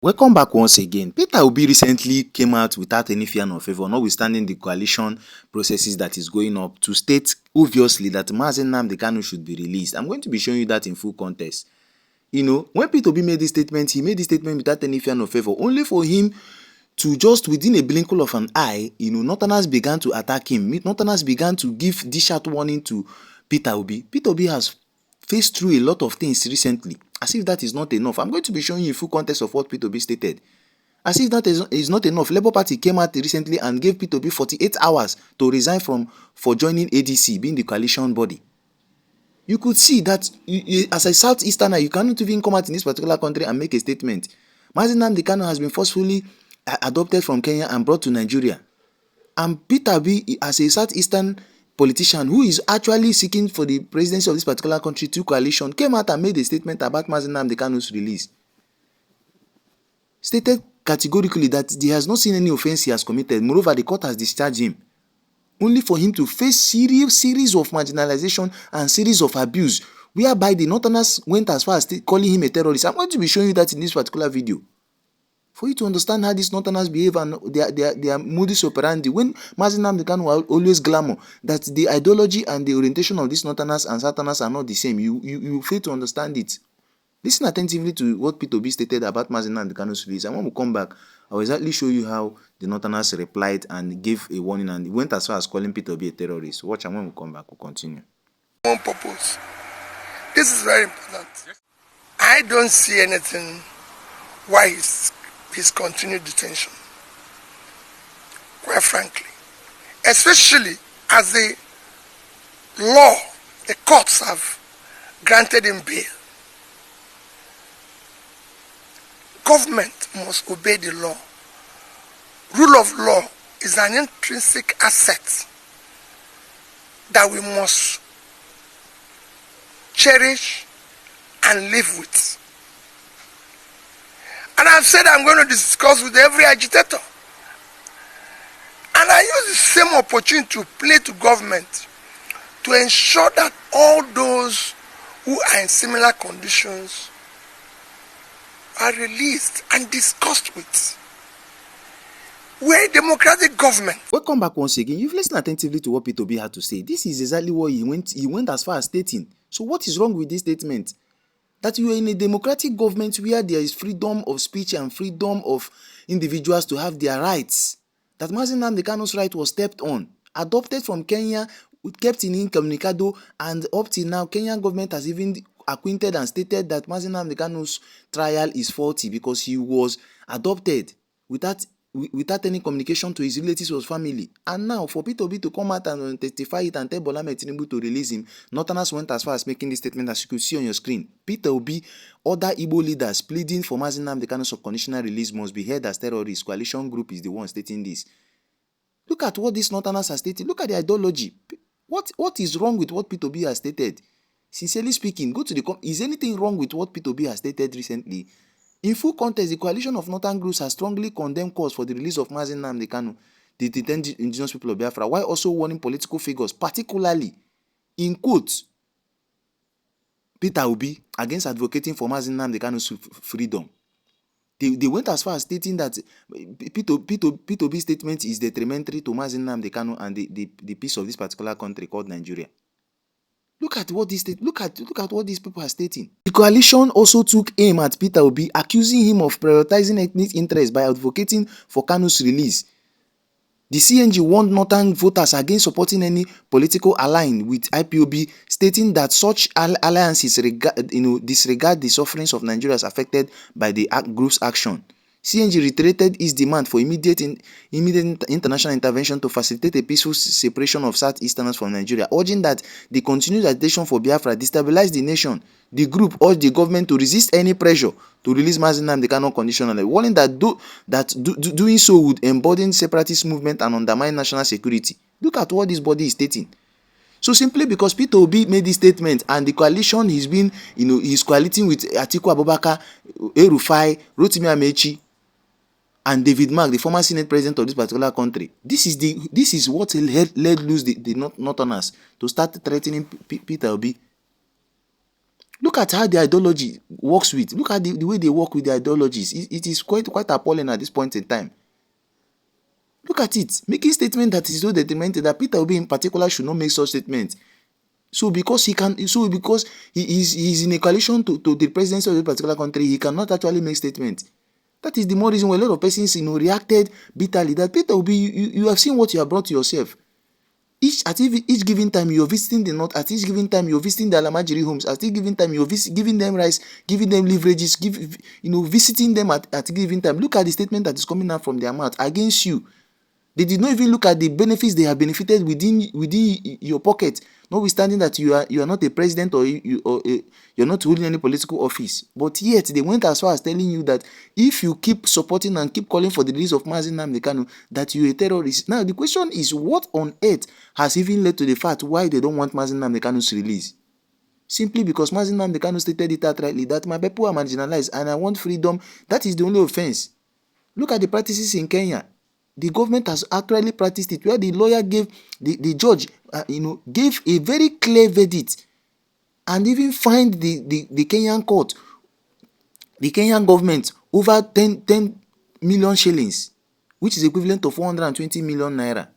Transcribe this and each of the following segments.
Welcome back once again. Peter Obi recently came out without any fear nor favor, notwithstanding the coalition processes that is going up, to state obviously that Nnamdi Kanu should be released. I'm going to be showing you that in full context. When Peter Obi made this statement, he made this statement without any fear nor favor, only for him to just within a blinkle of an eye, Northerners began to attack him. Northerners began to give dish out warning to Peter Obi. Peter Obi has faced through a lot of things recently. As if that is not enough, I'm going to be showing you a full context of what Peter Obi stated. As if that is not enough, Labour Party came out recently and gave Peter Obi 48 hours to resign for joining ADC, being the coalition body. You could see that as a Southeasterner, you cannot even come out in this particular country and make a statement. Nnamdi Kanu has been forcefully adopted from Kenya and brought to Nigeria. And Peter Obi, as a Southeastern politician who is actually seeking for the presidency of this particular country through coalition, came out and made a statement about Nnamdi Kanu's release. Stated categorically that he has not seen any offense he has committed. Moreover, the court has discharged him, only for him to face series of marginalization and series of abuse, whereby the Northerners went as far as calling him a terrorist. I'm going to be showing you that in this particular video, for you to understand how these Northerners behave and their modus operandi. When Nnamdi Kanu will always glamour that the ideology and the orientation of these Northerners and Southerners are not the same, you fail to understand it. Listen attentively to what Peter Obi stated about Nnamdi Kanu's release, and when we come back, I will exactly show you how the Northerners replied and gave a warning and went as far as calling Peter Obi a terrorist. Watch, and when we come back, we'll continue. One purpose. This is very important. I don't see anything why his continued detention, quite frankly, especially as the courts have granted him bail. Government must obey the law. Rule of law is an intrinsic asset that we must cherish and live with. And I've said I'm going to discuss with every agitator. And I use the same opportunity to play to government to ensure that all those who are in similar conditions are released and discussed with. We're a democratic government. Welcome back once again. You've listened attentively to what Peter Obi had to say. This is exactly what he went as far as stating. So what is wrong with this statement? That you are in a democratic government where there is freedom of speech and freedom of individuals to have their rights. That Nnamdi Kanu's right was stepped on, adopted from Kenya, kept in incommunicado, and up till now, Kenyan government has even acquainted and stated that Nnamdi Kanu's trial is faulty because he was adopted without any communication to his relatives or family. And now for Peter Obi to come out and testify it and tell Bola Tinubu to release him, Northerners went as far as making this statement, as you could see on your screen. Peter Obi, other Igbo leaders pleading for Nnamdi Kanu's unconditional release must be held as terrorists. Coalition group is the one stating this. Look at what these Northerners are stating. Look at the ideology. What is wrong with what Peter Obi has stated? Sincerely speaking, is anything wrong with what Peter Obi has stated recently? In full context, the coalition of northern groups has strongly condemned calls for the release of Nnamdi Kanu, the detained indigenous people of Biafra, while also warning political figures, particularly, in quotes, Peter Obi, against advocating for Nnamdi Kanu's freedom. They went as far as stating that Peter Obi's statement is detrimental to Nnamdi Kanu and the peace of this particular country called Nigeria. Look at what these people are stating. The coalition also took aim at Peter Obi, accusing him of prioritizing ethnic interests by advocating for Kanu's release. The CNG warned northern voters against supporting any political alliance with IPOB, stating that such alliances disregard the sufferings of Nigerians affected by the group's action. CNG reiterated its demand for immediate international intervention to facilitate a peaceful separation of Southeasterners from Nigeria, urging that the continued agitation for Biafra destabilize the nation. The group urged the government to resist any pressure to release Nnamdi Kanu unconditionally, warning that doing so would embolden separatist movement and undermine national security. Look at what this body is stating. So simply because Peter Obi made this statement and the coalition he's coaliting with Atiku Abubakar, El-Rufai, Rotimi Amechi, and David Mark, the former Senate president of this particular country. This is what led loose the Northerners to start threatening Peter Obi. Look at how the ideology works with. Look at the way they work with the ideologies. It is quite appalling at this point in time. Look at it. Making statement that is so detrimental that Peter Obi in particular should not make such statements. So because he is in a coalition to the presidency of a particular country, he cannot actually make statements. That is the more reason why a lot of persons reacted bitterly that Peter Obi, you have seen what you have brought to yourself. At each given time you're visiting the north, at each given time you're visiting the Alamajiri homes, at each given time you're giving them rice, giving them leverages, visiting them at given time. Look at the statement that is coming out from their mouth against you. They did not even look at the benefits they have benefited within your pocket, notwithstanding that you are not a president or you're not holding any political office. But yet they went as far as telling you that if you keep supporting and keep calling for the release of Nnamdi Kanu, that you're a terrorist. Now the question is, what on earth has even led to the fact why they don't want Nnamdi Kanu's release? Simply because Nnamdi Kanu stated it outrightly that my people are marginalized and I want freedom. That is the only offense. Look at the practices in Kenya. The government has actually practiced it, where the lawyer gave the judge, gave a very clear verdict, and even fined the Kenyan court, the Kenyan government, over 10 million shillings, which is equivalent to 420 million naira.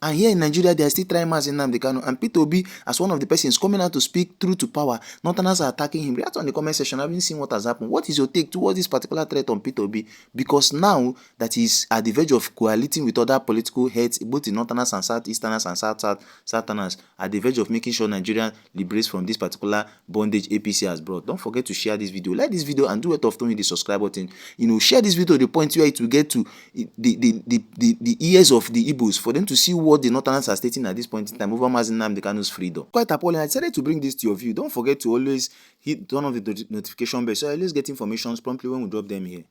And here in Nigeria, they are still trying Nnamdi Kanu. And Peter Obi, as one of the persons coming out to speak truth to power, Northerners are attacking him. React on the comment section. I haven't seen what has happened. What is your take towards this particular threat on Peter Obi? Because now that he's at the verge of coaliting with other political heads, both in Northerners and Southeasterners and Southerners, at the verge of making sure Nigeria liberates from this particular bondage APC has brought. Don't forget to share this video. Like this video and do it often with the subscribe button. Share this video to the point where it will get to the ears of the Igbos for them to see what the Northerners are stating at this point in time over Nnamdi Kanu's freedom. Quite appalling. I decided to bring this to your view. Don't forget to always hit one of the notification bells so I always get informations promptly when we drop them here.